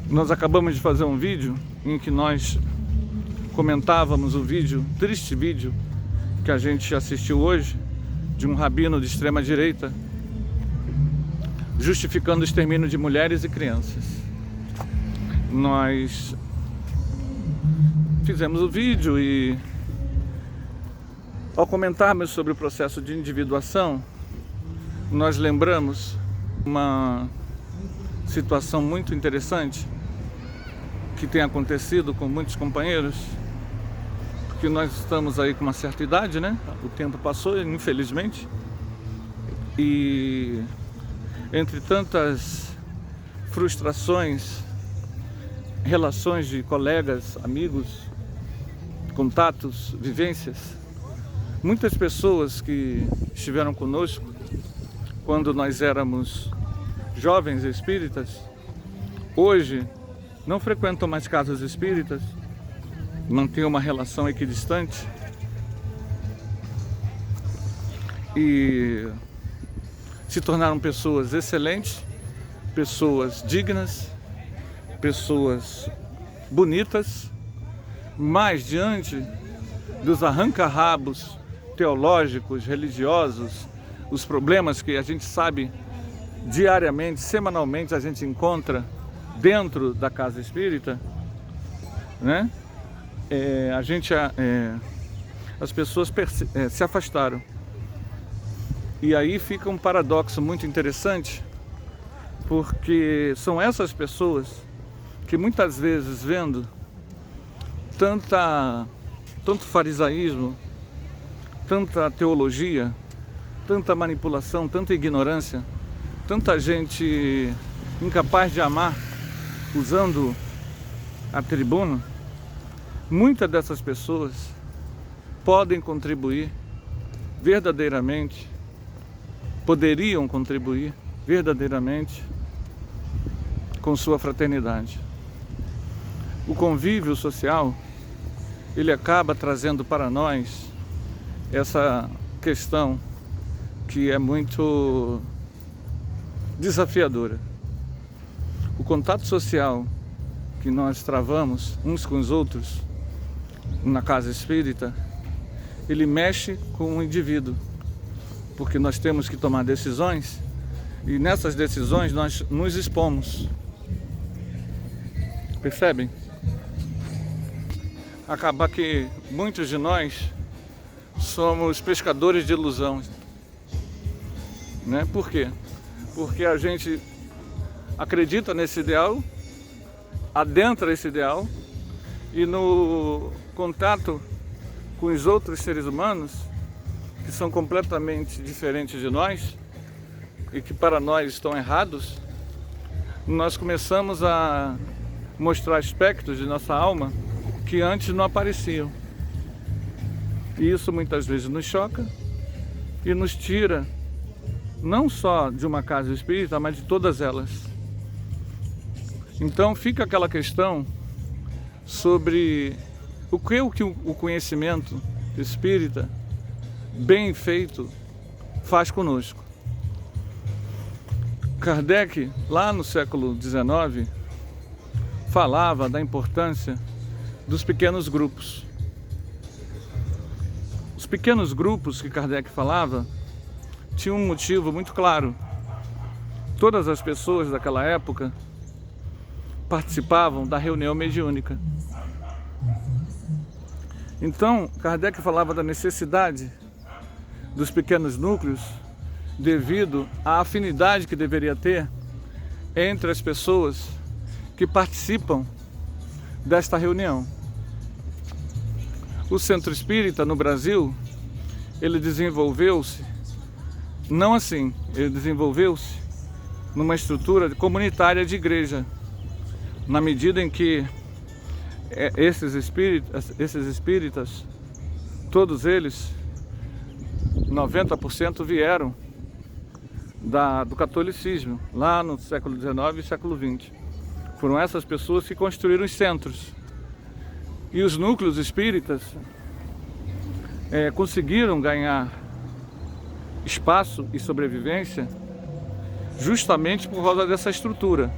Nós acabamos de fazer um vídeo em que nós comentávamos o vídeo, triste vídeo, que a gente assistiu hoje, de um rabino de extrema direita, justificando o extermínio de mulheres e crianças. Nós fizemos o vídeo e, ao comentarmos sobre o processo de individuação, nós lembramos uma situação muito interessante que tem acontecido com muitos companheiros, porque nós estamos aí com uma certa idade, né? O tempo passou, infelizmente, e entre tantas frustrações, relações de colegas, amigos, contatos, vivências, muitas pessoas que estiveram conosco quando nós éramos jovens espíritas, hoje não frequentam mais casas espíritas, mantêm uma relação equidistante e se tornaram pessoas excelentes, pessoas dignas, pessoas bonitas, mas diante dos arranca-rabos teológicos, religiosos, os problemas que a gente sabe diariamente, semanalmente a gente encontra dentro da casa espírita, né? As pessoas se afastaram. E aí fica um paradoxo muito interessante, porque são essas pessoas que muitas vezes, vendo tanto farisaísmo, tanta teologia, tanta manipulação, tanta ignorância, tanta gente incapaz de amar usando a tribuna, muitas dessas pessoas podem contribuir verdadeiramente, poderiam contribuir verdadeiramente com sua fraternidade. O convívio social, ele acaba trazendo para nós essa questão que é muito desafiadora. O contato social que nós travamos uns com os outros na casa espírita, ele mexe com o indivíduo, porque nós temos que tomar decisões e nessas decisões nós nos expomos. Percebem? Acaba que muitos de nós somos pescadores de ilusão, né? Por quê? Porque a gente acredita nesse ideal, adentra esse ideal e no contato com os outros seres humanos que são completamente diferentes de nós e que para nós estão errados, nós começamos a mostrar aspectos de nossa alma que antes não apareciam. E isso muitas vezes nos choca e nos tira não só de uma casa espírita, mas de todas elas. Então fica aquela questão sobre o que o conhecimento espírita bem feito faz conosco. Kardec, lá no século XIX, falava da importância dos pequenos grupos. Os pequenos grupos que Kardec falava tinham um motivo muito claro. Todas as pessoas daquela época participavam da reunião mediúnica. Então, Kardec falava da necessidade dos pequenos núcleos devido à afinidade que deveria ter entre as pessoas que participam desta reunião. O Centro Espírita no Brasil, ele desenvolveu-se, não assim, ele desenvolveu-se numa estrutura comunitária de igreja, na medida em que esses espíritas, todos eles, 90% vieram do catolicismo, lá no século XIX e século XX. Foram essas pessoas que construíram os centros. E os núcleos espíritas conseguiram ganhar espaço e sobrevivência justamente por causa dessa estrutura.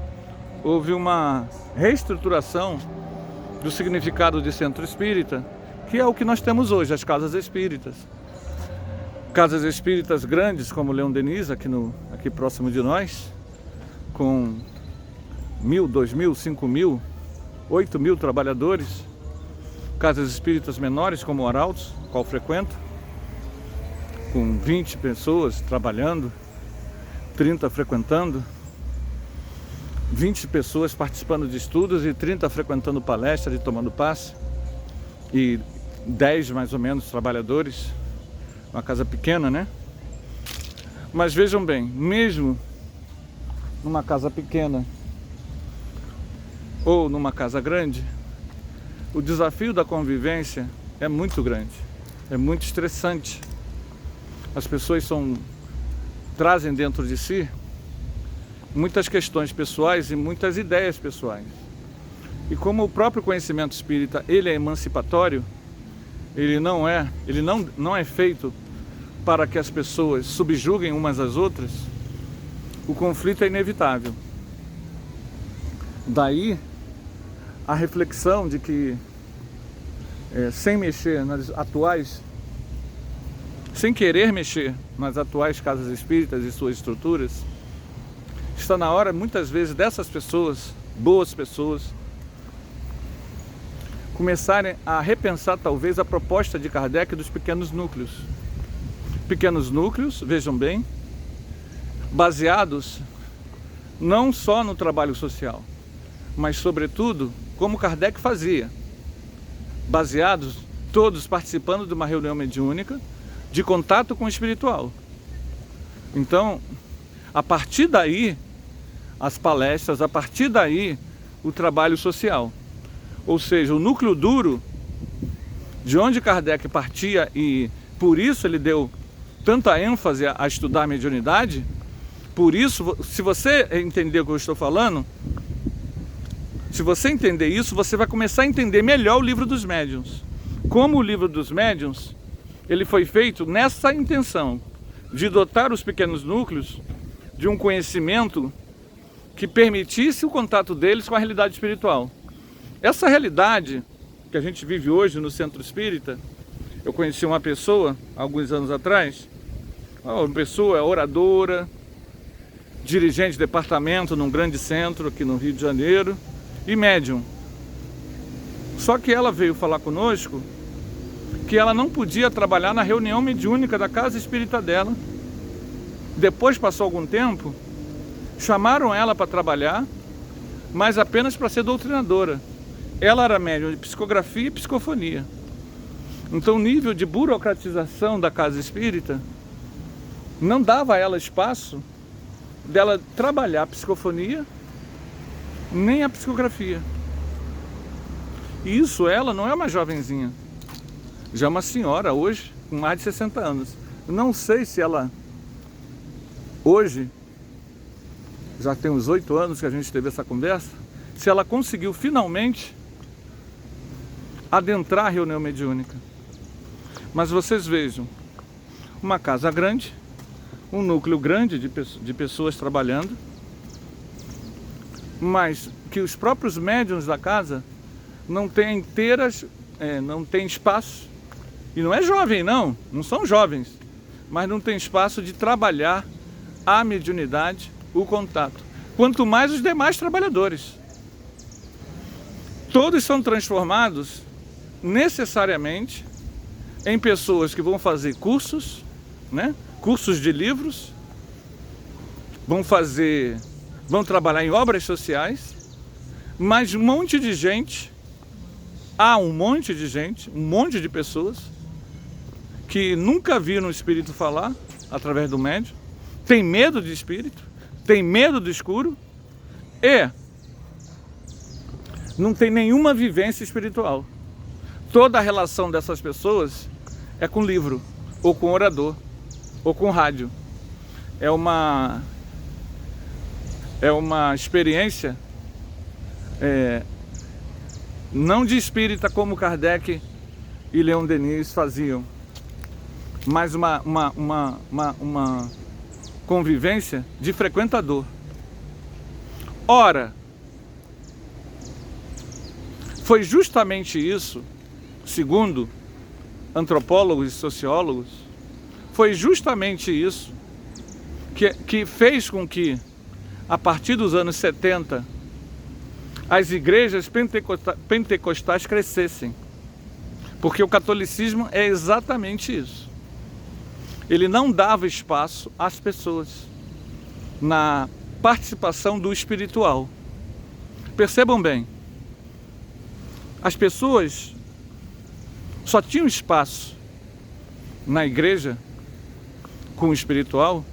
houve uma reestruturação do significado de centro espírita, que é o que nós temos hoje, as casas espíritas. Casas espíritas grandes, como Leon Denis, aqui próximo de nós, com 1.000, 2.000, 5.000, 8.000 trabalhadores. Casas espíritas menores, como o Arautos, qual frequento, com 20 pessoas trabalhando, 30 frequentando, 20 pessoas participando de estudos e 30 frequentando palestras e tomando passe, e 10 mais ou menos trabalhadores. Uma casa pequena, né? Mas vejam bem, mesmo numa casa pequena ou numa casa grande, o desafio da convivência é muito grande, é muito estressante. As pessoas trazem dentro de si muitas questões pessoais e muitas ideias pessoais. E como o próprio conhecimento espírita, ele é emancipatório, ele não é feito para que as pessoas subjuguem umas às outras, o conflito é inevitável. Daí a reflexão de que sem querer mexer nas atuais casas espíritas e suas estruturas, está na hora muitas vezes dessas pessoas, boas pessoas, começarem a repensar talvez a proposta de Kardec dos pequenos núcleos. Pequenos núcleos, vejam bem, baseados não só no trabalho social, mas sobretudo como Kardec fazia, baseados todos participando de uma reunião mediúnica de contato com o espiritual. Então, a partir daí, as palestras, a partir daí, o trabalho social. Ou seja, o núcleo duro, de onde Kardec partia, e por isso ele deu tanta ênfase a estudar a mediunidade, por isso, se você entender o que eu estou falando, se você entender isso, você vai começar a entender melhor o Livro dos Médiuns. Como o Livro dos Médiuns, ele foi feito nessa intenção, de dotar os pequenos núcleos de um conhecimento que permitisse o contato deles com a realidade espiritual. Essa realidade que a gente vive hoje no Centro Espírita, eu conheci uma pessoa, alguns anos atrás, uma pessoa oradora, dirigente de departamento num grande centro aqui no Rio de Janeiro, e médium. Só que ela veio falar conosco que ela não podia trabalhar na reunião mediúnica da casa espírita dela. Depois passou algum tempo, chamaram ela para trabalhar, mas apenas para ser doutrinadora. Ela era médium de psicografia e psicofonia. Então o nível de burocratização da casa espírita não dava a ela espaço dela trabalhar a psicofonia nem a psicografia. E isso, ela não é uma jovenzinha, já é uma senhora hoje, com mais de 60 anos. Eu não sei se ela, hoje, já tem uns 8 anos que a gente teve essa conversa, se ela conseguiu finalmente adentrar a reunião mediúnica. Mas vocês vejam, uma casa grande, um núcleo grande de pessoas trabalhando, mas que os próprios médiuns da casa não têm não têm espaço, e não é jovem não são jovens, mas não tem espaço de trabalhar a mediunidade, o contato, quanto mais os demais trabalhadores. Todos são transformados necessariamente em pessoas que vão fazer cursos, né? Cursos de livros, vão trabalhar em obras sociais, mas um monte de gente, um monte de pessoas que nunca viram o espírito falar através do médium, tem medo de espírito, tem medo do escuro e não tem nenhuma vivência espiritual. Toda a relação dessas pessoas é com livro, ou com orador, ou com rádio. É uma experiência não de espírita como Kardec e Leon Denis faziam, mas uma convivência de frequentador. Ora, Foi justamente isso, segundo antropólogos e sociólogos, foi justamente isso que fez com que, a partir dos anos 70, as igrejas pentecostais crescessem. Porque o catolicismo é exatamente isso. Ele não dava espaço às pessoas na participação do espiritual. Percebam bem, as pessoas só tinham espaço na igreja com o espiritual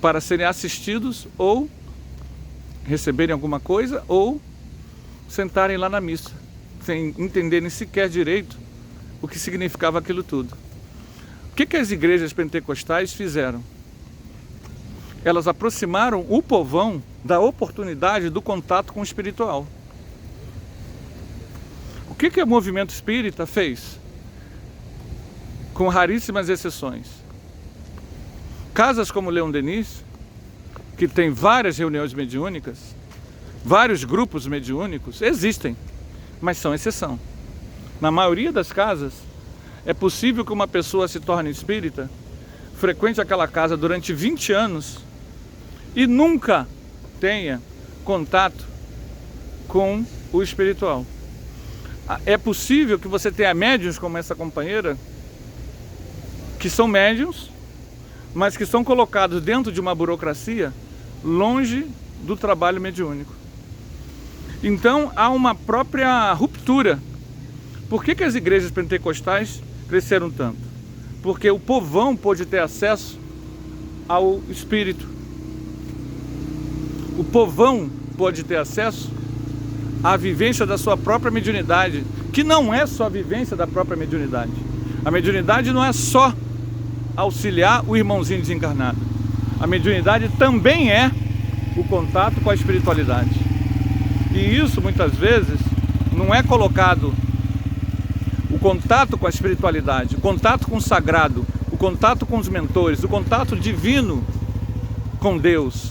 para serem assistidos ou receberem alguma coisa ou sentarem lá na missa, sem entenderem sequer direito o que significava aquilo tudo. O que as igrejas pentecostais fizeram? Elas aproximaram o povão da oportunidade do contato com o espiritual. O que o movimento espírita fez? Com raríssimas exceções. Casas como Leon Denis, que tem várias reuniões mediúnicas, vários grupos mediúnicos, existem, mas são exceção. Na maioria das casas, é possível que uma pessoa se torne espírita, frequente aquela casa durante 20 anos e nunca tenha contato com o espiritual. É possível que você tenha médiuns como essa companheira, que são médiuns, mas que são colocados dentro de uma burocracia longe do trabalho mediúnico. Então há uma própria ruptura. Por que as igrejas pentecostais cresceram tanto? Porque o povão pôde ter acesso ao Espírito. O povão pode ter acesso à vivência da sua própria mediunidade, que não é só a vivência da própria mediunidade. A mediunidade não é só auxiliar o irmãozinho desencarnado. A mediunidade também é o contato com a espiritualidade. E isso, muitas vezes, não é colocado, o contato com a espiritualidade, o contato com o sagrado, o contato com os mentores, o contato divino com Deus.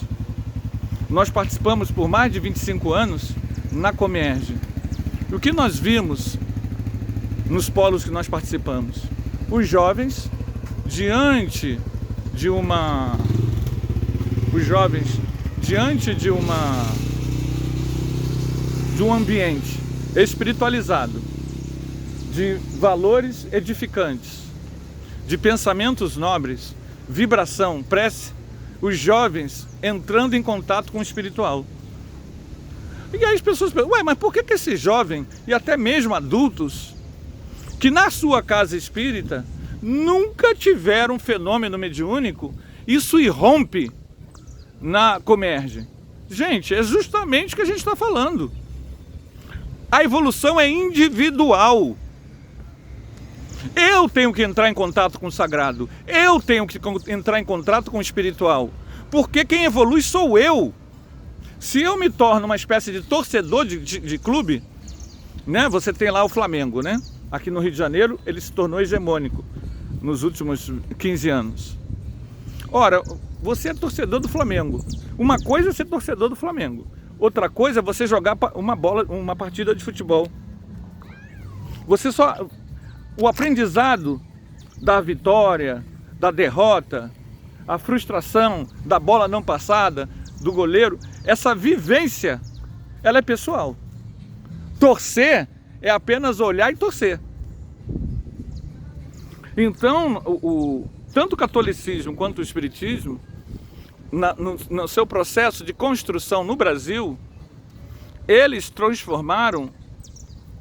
Nós participamos por mais de 25 anos na Comerge. E o que nós vimos nos polos que nós participamos? Os jovens diante de um ambiente espiritualizado, de valores edificantes, de pensamentos nobres, vibração, prece, os jovens entrando em contato com o espiritual. E aí as pessoas perguntam, mas por que esse jovem, e até mesmo adultos, que na sua casa espírita nunca tiveram um fenômeno mediúnico, isso irrompe na Comerge? Gente, é justamente o que a gente está falando. A evolução é individual. Eu tenho que entrar em contato com o sagrado. Eu tenho que entrar em contato com o espiritual. Porque quem evolui sou eu. Se eu me torno uma espécie de torcedor de clube, né? Você tem lá o Flamengo, né? Aqui no Rio de Janeiro ele se tornou hegemônico nos últimos 15 anos. Ora, você é torcedor do Flamengo. Uma coisa é ser torcedor do Flamengo. Outra coisa é você jogar uma partida de futebol. O aprendizado da vitória, da derrota, a frustração da bola não passada, do goleiro, essa vivência, ela é pessoal. Torcer é apenas olhar e torcer. Então, tanto o catolicismo quanto o espiritismo, no seu processo de construção no Brasil, eles transformaram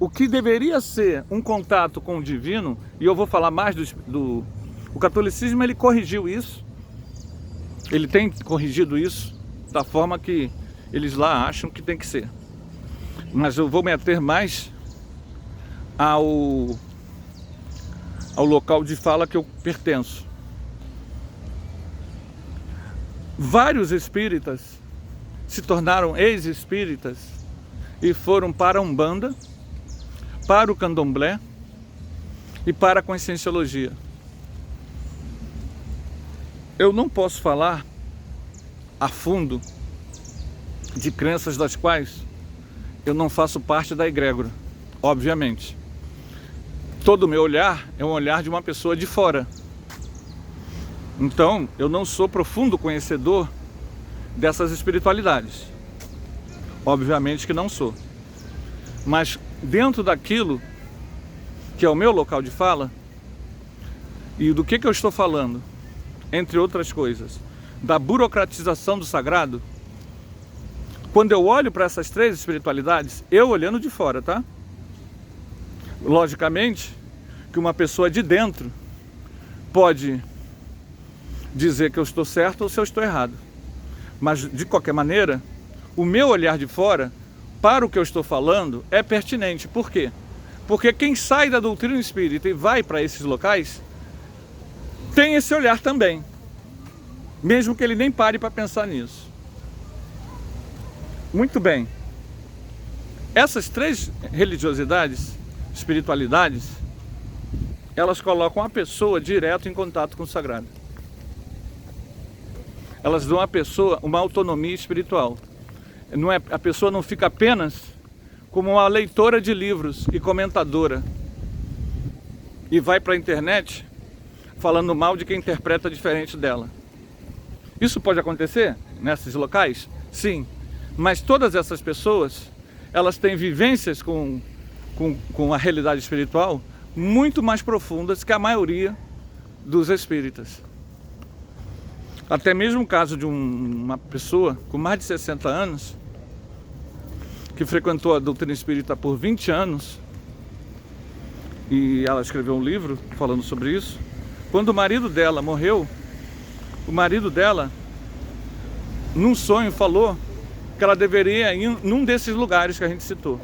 o que deveria ser um contato com o divino, e eu vou falar mais o catolicismo, ele corrigiu isso, ele tem corrigido isso da forma que eles lá acham que tem que ser. Mas eu vou me ater mais ao local de fala que eu pertenço. Vários espíritas se tornaram ex-espíritas e foram para a Umbanda, para o Candomblé e para a Conscienciologia. Eu não posso falar a fundo de crenças das quais eu não faço parte da egrégora, obviamente. Todo o meu olhar é um olhar de uma pessoa de fora. Então, eu não sou profundo conhecedor dessas espiritualidades. Obviamente que não sou. Mas dentro daquilo que é o meu local de fala, e do que eu estou falando, entre outras coisas, da burocratização do sagrado, quando eu olho para essas três espiritualidades, eu olhando de fora, tá? Logicamente que uma pessoa de dentro pode dizer que eu estou certo ou se eu estou errado. Mas, de qualquer maneira, o meu olhar de fora, para o que eu estou falando, é pertinente. Por quê? Porque quem sai da doutrina espírita e vai para esses locais, tem esse olhar também. Mesmo que ele nem pare para pensar nisso. Muito bem. Essas três religiosidades, espiritualidades, elas colocam a pessoa direto em contato com o sagrado. Elas dão à pessoa uma autonomia espiritual. A pessoa não fica apenas como uma leitora de livros e comentadora e vai para a internet falando mal de quem interpreta diferente dela. Isso pode acontecer nesses locais? Sim. Mas todas essas pessoas, elas têm vivências com a realidade espiritual muito mais profundas que a maioria dos espíritas. Até mesmo o caso de uma pessoa com mais de 60 anos, que frequentou a doutrina espírita por 20 anos, e ela escreveu um livro falando sobre isso. Quando o marido dela morreu, o marido dela, num sonho, falou que ela deveria ir num desses lugares que a gente citou.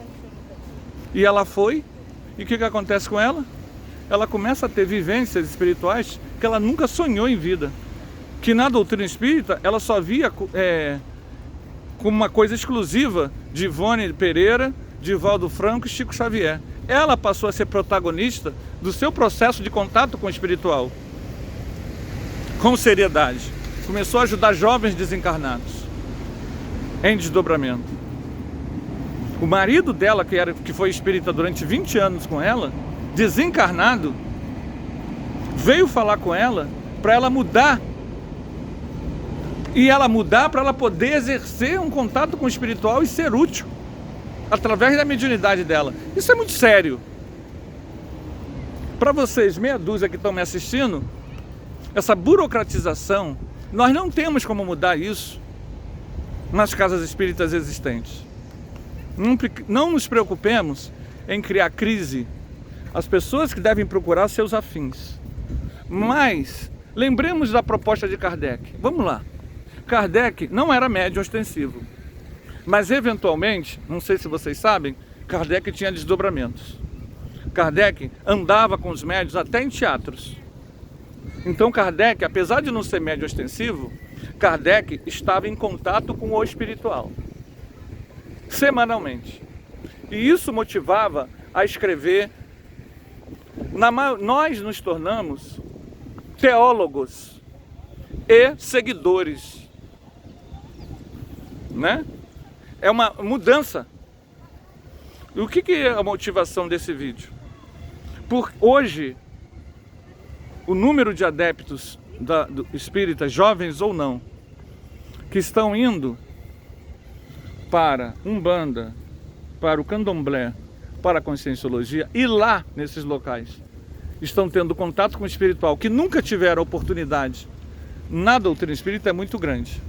E ela foi, e o que acontece com ela? Ela começa a ter vivências espirituais que ela nunca sonhou em vida. Que na doutrina espírita ela só via como uma coisa exclusiva de Ivone Pereira, Divaldo Franco e Chico Xavier. Ela passou a ser protagonista do seu processo de contato com o espiritual, com seriedade. Começou a ajudar jovens desencarnados em desdobramento. O marido dela, que foi espírita durante 20 anos com ela, desencarnado, veio falar com ela para ela mudar. E ela mudar para ela poder exercer um contato com o espiritual e ser útil através da mediunidade dela. Isso é muito sério. Para vocês, meia dúzia que estão me assistindo, essa burocratização, nós não temos como mudar isso nas casas espíritas existentes. Não nos preocupemos em criar crise. As pessoas que devem procurar seus afins. Mas lembremos da proposta de Kardec. Vamos lá. Kardec não era médium ostensivo, mas eventualmente, não sei se vocês sabem, Kardec tinha desdobramentos. Kardec andava com os médiuns até em teatros. Então Kardec, apesar de não ser médium ostensivo, Kardec estava em contato com o espiritual, semanalmente. E isso motivava a escrever. Nós nos tornamos teólogos e seguidores, né? É uma mudança. E o que é a motivação desse vídeo? Por hoje, o número de adeptos do espírita, jovens ou não, que estão indo para Umbanda, para o Candomblé, para a Conscienciologia, e lá, nesses locais, estão tendo contato com o espiritual, que nunca tiveram oportunidade na doutrina espírita, é muito grande.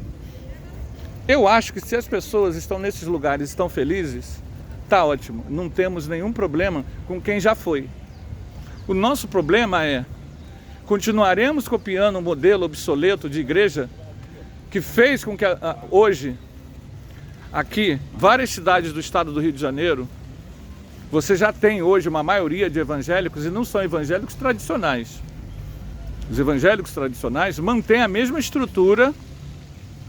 Eu acho que se as pessoas estão nesses lugares, estão felizes, tá ótimo. Não temos nenhum problema com quem já foi. O nosso problema é, continuaremos copiando um modelo obsoleto de igreja que fez com que hoje, aqui, várias cidades do estado do Rio de Janeiro, você já tem hoje uma maioria de evangélicos, e não são evangélicos tradicionais. Os evangélicos tradicionais mantêm a mesma estrutura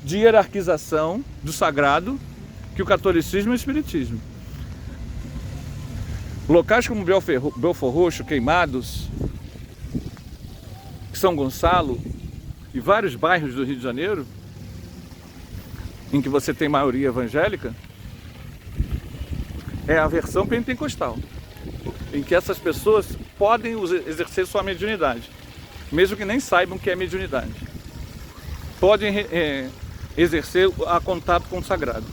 de hierarquização do sagrado que o catolicismo e o espiritismo. Locais como Belfor Roxo, Queimados, São Gonçalo e vários bairros do Rio de Janeiro, em que você tem maioria evangélica, é a versão pentecostal, em que essas pessoas podem exercer sua mediunidade, mesmo que nem saibam o que é mediunidade. Podem exercer a contato com o sagrado.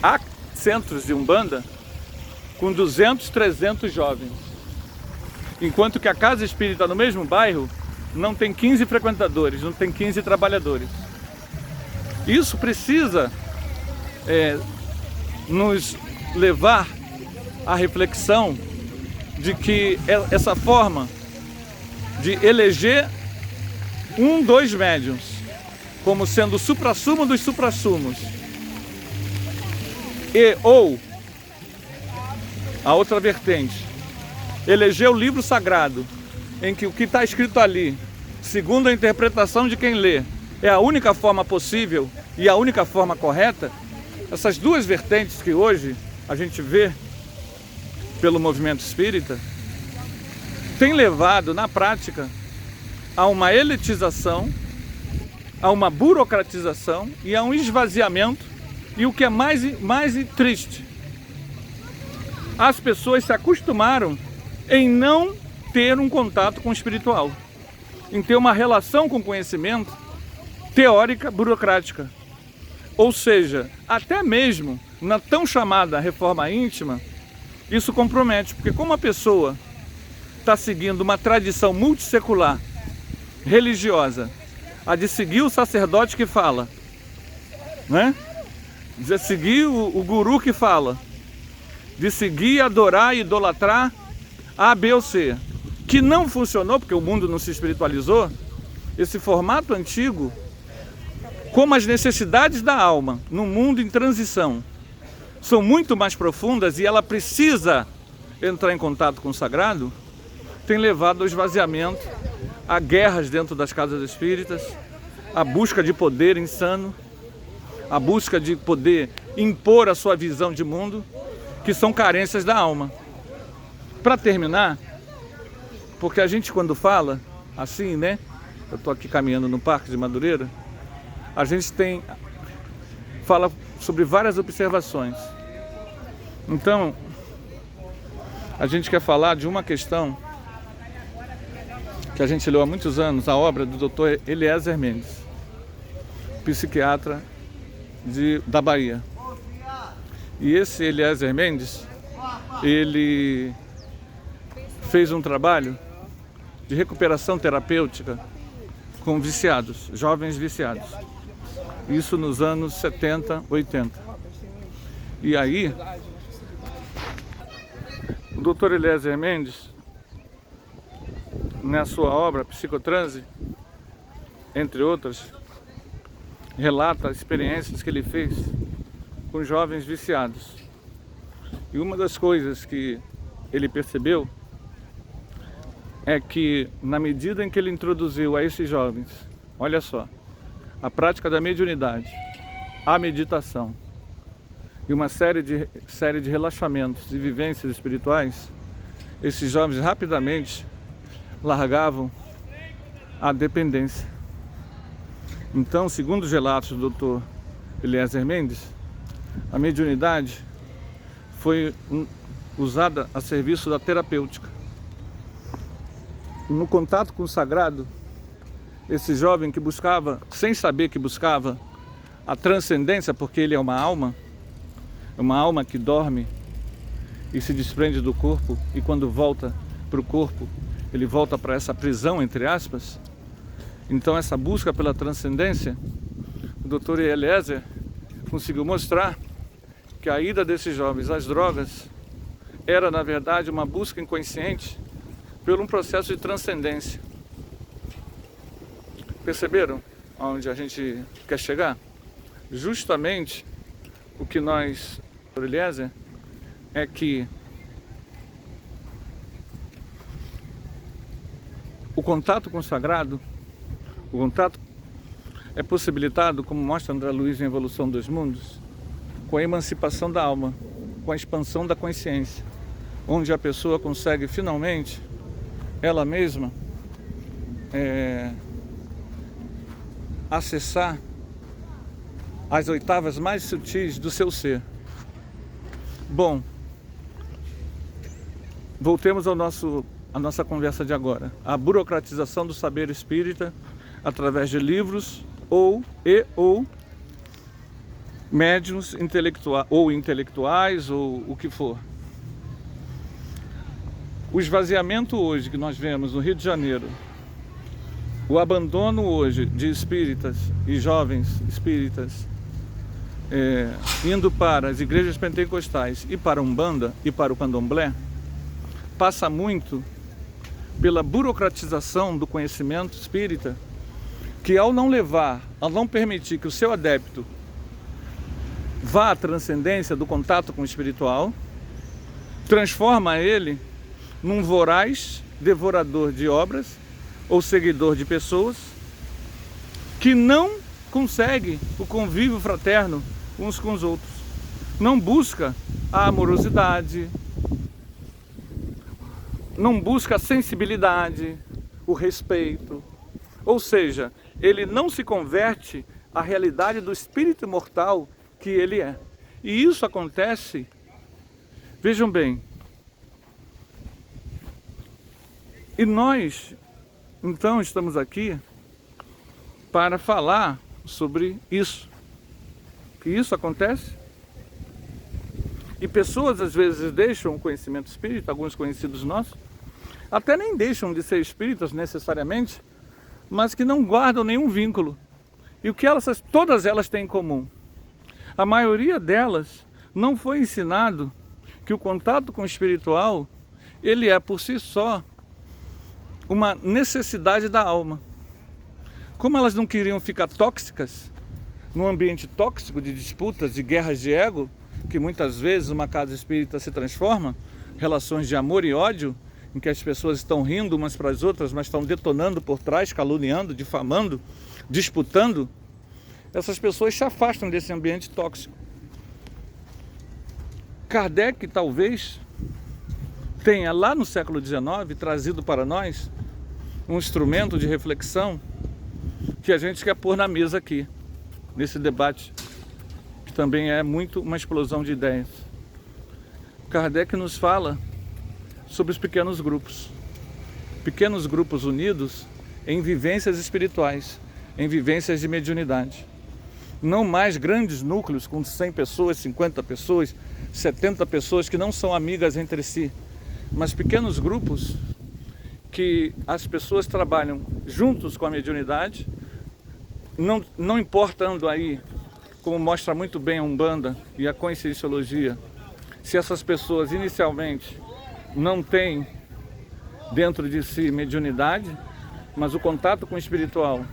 Há centros de Umbanda com 200, 300 jovens, enquanto que a casa espírita no mesmo bairro não tem 15 frequentadores, não tem 15 trabalhadores. Isso precisa nos levar à reflexão de que essa forma de eleger 2 médiuns como sendo o suprassumo dos suprassumos ou a outra vertente, eleger o livro sagrado, em que o que está escrito ali, segundo a interpretação de quem lê, é a única forma possível e a única forma correta. Essas 2 vertentes que hoje a gente vê pelo movimento espírita tem levado na prática a uma elitização, a uma burocratização e a um esvaziamento. E o que é mais triste, as pessoas se acostumaram em não ter um contato com o espiritual, em ter uma relação com o conhecimento teórica burocrática. Ou seja, até mesmo na tão chamada reforma íntima, isso compromete, porque como a pessoa está seguindo uma tradição multissecular, religiosa, a de seguir o sacerdote que fala, né? De seguir o guru que fala, de seguir, adorar e idolatrar A, B ou C, que não funcionou porque o mundo não se espiritualizou. Esse formato antigo, como as necessidades da alma no mundo em transição são muito mais profundas e ela precisa entrar em contato com o sagrado, tem levado ao esvaziamento, a guerras dentro das casas espíritas, a busca de poder insano, a busca de poder impor a sua visão de mundo, que são carências da alma. Para terminar, porque a gente quando fala assim, né? Eu estou aqui caminhando no Parque de Madureira, a gente fala sobre várias observações. Então, a gente quer falar de uma questão que a gente leu há muitos anos, a obra do Dr. Eliezer Mendes, psiquiatra da Bahia. E esse Eliezer Mendes, ele fez um trabalho de recuperação terapêutica com viciados, jovens viciados. Isso nos anos 70, 80. E aí, o Dr. Eliezer Mendes, na sua obra Psicotranse, entre outras, relata experiências que ele fez com jovens viciados. E uma das coisas que ele percebeu é que, na medida em que ele introduziu a esses jovens, olha só, a prática da mediunidade, a meditação e uma série de relaxamentos e vivências espirituais, esses jovens rapidamente largavam a dependência. Então, segundo os relatos do Dr. Eliezer Mendes, a mediunidade foi usada a serviço da terapêutica. No contato com o sagrado, esse jovem que buscava, sem saber que buscava, a transcendência, porque ele é uma alma que dorme e se desprende do corpo, e quando volta para o corpo, ele volta para essa prisão, entre aspas. Então essa busca pela transcendência, o Dr. Eliezer conseguiu mostrar que a ida desses jovens às drogas era, na verdade, uma busca inconsciente por um processo de transcendência. Perceberam aonde a gente quer chegar? Justamente o que nós, Dr. Eliezer, é que o contato com o sagrado, o contato é possibilitado, como mostra André Luiz em Evolução dos Mundos, com a emancipação da alma, com a expansão da consciência, onde a pessoa consegue finalmente, ela mesma, acessar as oitavas mais sutis do seu ser. Bom, voltemos à nossa conversa de agora. A burocratização do saber espírita através de livros ou médiuns intelectuais ou o que for. O esvaziamento hoje que nós vemos no Rio de Janeiro, o abandono hoje de espíritas e jovens espíritas indo para as igrejas pentecostais e para a Umbanda e para o Candomblé, passa muito pela burocratização do conhecimento espírita, que ao não permitir que o seu adepto vá à transcendência do contato com o espiritual, transforma ele num voraz devorador de obras ou seguidor de pessoas que não consegue o convívio fraterno uns com os outros, não busca a amorosidade, não busca a sensibilidade, o respeito, ou seja, ele não se converte à realidade do espírito imortal que ele é. E isso acontece, vejam bem, e nós então estamos aqui para falar sobre isso, que isso acontece. E pessoas às vezes deixam o conhecimento espírita, alguns conhecidos nossos, até nem deixam de ser espíritas necessariamente, mas que não guardam nenhum vínculo. E o que todas elas têm em comum? A maioria delas não foi ensinado que o contato com o espiritual, ele é por si só uma necessidade da alma. Como elas não queriam ficar tóxicas, num ambiente tóxico de disputas, de guerras de ego, que muitas vezes uma casa espírita se transforma, relações de amor e ódio, em que as pessoas estão rindo umas para as outras, mas estão detonando por trás, caluniando, difamando, disputando, essas pessoas se afastam desse ambiente tóxico. Kardec talvez tenha lá no século XIX trazido para nós um instrumento de reflexão que a gente quer pôr na mesa aqui, nesse debate, que também é muito uma explosão de ideias. Kardec nos fala sobre os pequenos grupos unidos em vivências espirituais, em vivências de mediunidade. Não mais grandes núcleos com 100 pessoas, 50 pessoas, 70 pessoas que não são amigas entre si, mas pequenos grupos que as pessoas trabalham juntos com a mediunidade, não importando aí, como mostra muito bem a Umbanda e a Conscienciologia, se essas pessoas inicialmente não têm dentro de si mediunidade, mas o contato com o espiritual,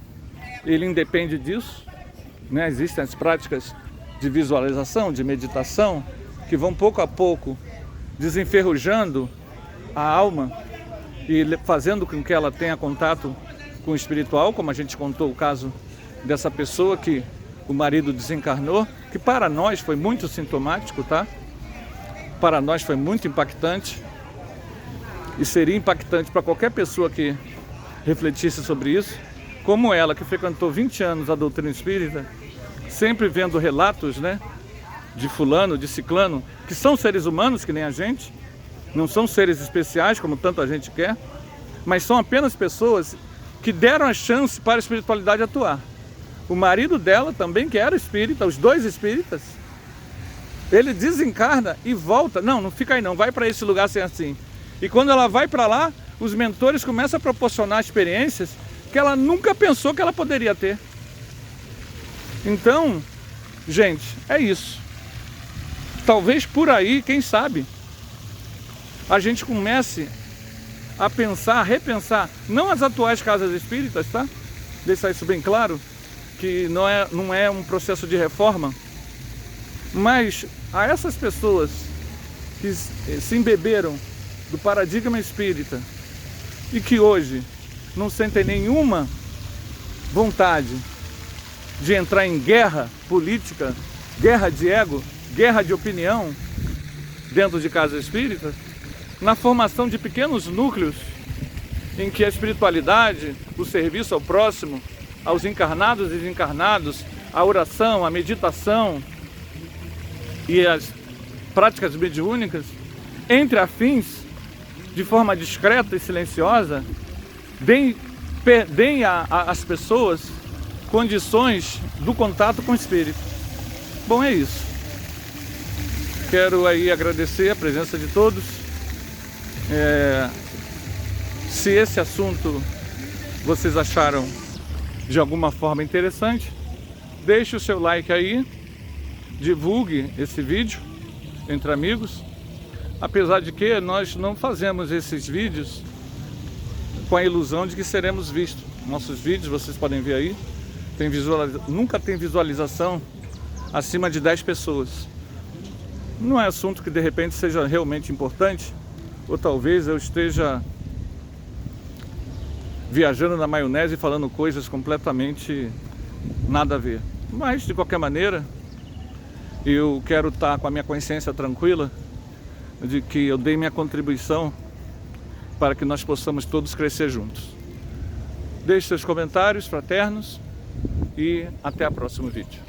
ele independe disso, né? Existem as práticas de visualização, de meditação, que vão pouco a pouco desenferrujando a alma e fazendo com que ela tenha contato com o espiritual, como a gente contou o caso dessa pessoa que o marido desencarnou, que para nós foi muito sintomático, tá? Para nós foi muito impactante e seria impactante para qualquer pessoa que refletisse sobre isso, como ela que frequentou 20 anos a doutrina espírita, sempre vendo relatos, né, de fulano, de ciclano, que são seres humanos que nem a gente, não são seres especiais como tanto a gente quer, mas são apenas pessoas que deram a chance para a espiritualidade atuar. O marido dela também, que era espírita, os dois espíritas, ele desencarna e volta. Não fica aí não, vai para esse lugar sem assim. E quando ela vai para lá, os mentores começam a proporcionar experiências que ela nunca pensou que ela poderia ter. Então, gente, é isso. Talvez por aí, quem sabe, a gente comece a pensar, a repensar, não as atuais casas espíritas, tá? Deixar isso bem claro, que não é um processo de reforma, mas a essas pessoas que se embeberam do paradigma espírita e que hoje não sentem nenhuma vontade de entrar em guerra política, guerra de ego, guerra de opinião dentro de casas espíritas, na formação de pequenos núcleos em que a espiritualidade, o serviço ao próximo, aos encarnados e desencarnados, a oração, a meditação e práticas mediúnicas, entre afins, de forma discreta e silenciosa, deem às pessoas condições do contato com o espírito. Bom, é isso. Quero aí agradecer a presença de todos. Se esse assunto vocês acharam de alguma forma interessante, deixe o seu like aí, divulgue esse vídeo entre amigos, apesar de que nós não fazemos esses vídeos com a ilusão de que seremos vistos. Nossos vídeos, vocês podem ver aí, nunca tem visualização acima de 10 pessoas. Não é assunto que de repente seja realmente importante, ou talvez eu esteja viajando na maionese e falando coisas completamente nada a ver. Mas, de qualquer maneira, eu quero estar com a minha consciência tranquila de que eu dei minha contribuição para que nós possamos todos crescer juntos. Deixe seus comentários fraternos e até o próximo vídeo.